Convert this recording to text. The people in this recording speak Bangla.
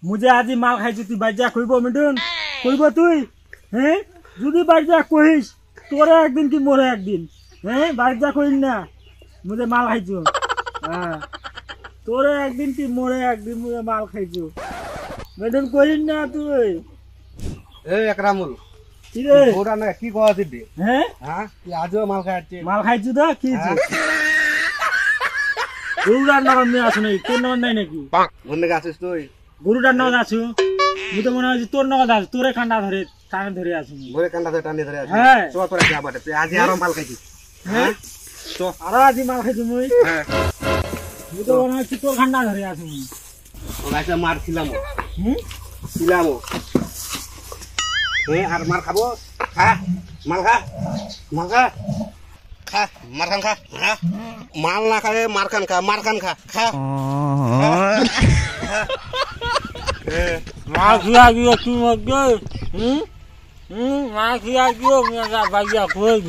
মুজে আজি মাল খাইছি তুই বাজ্যা কইব মিটুন কইব তুই হ্যাঁ যদি বাজ্যা কইস তোরে একদিন কি মোরে একদিন হ্যাঁ বাজ্যা কইন না মুজে মাল খাইছো হ্যাঁ তোরে একদিন কি মোরে একদিন মুজে মাল খাইছো মিটুন কইন না তুই এ একরামুল কি রে ওরা না কি কইছিস দি হ্যাঁ হ্যাঁ তুই আজও মাল খাইছো দা কি গরুটার নাম আমি আসো নাই তোর নাম নাই নাকি বন্ধে আছিস তুই গরুটার নাম আছো আমি তো মনে হয় তোর নাম আছে তোরে কান্ডা ধরে টানে ধরে আছো বলে কান্ডা ধরে টানে ধরে আছিস হ্যাঁ তো তোরা যা বাটে তুই আজ আরো মাল খাইছিস হ্যাঁ তো আর আজি মাল খাইছো মুই হ্যাঁ আমি তো মনে হয় তোর কান্ডা ধরে আছো ও গাইছে মার ছিলাম হুম ছিলাম এ আর মার খাবো খা মাল খা মাল খা খা মার খান খা হ্যাঁ মাল না খালে মার খান খা খা মাল খিয়া গিয়ে কি মধ্যে মাল খিয়া গিয়ে বাজ্যা কই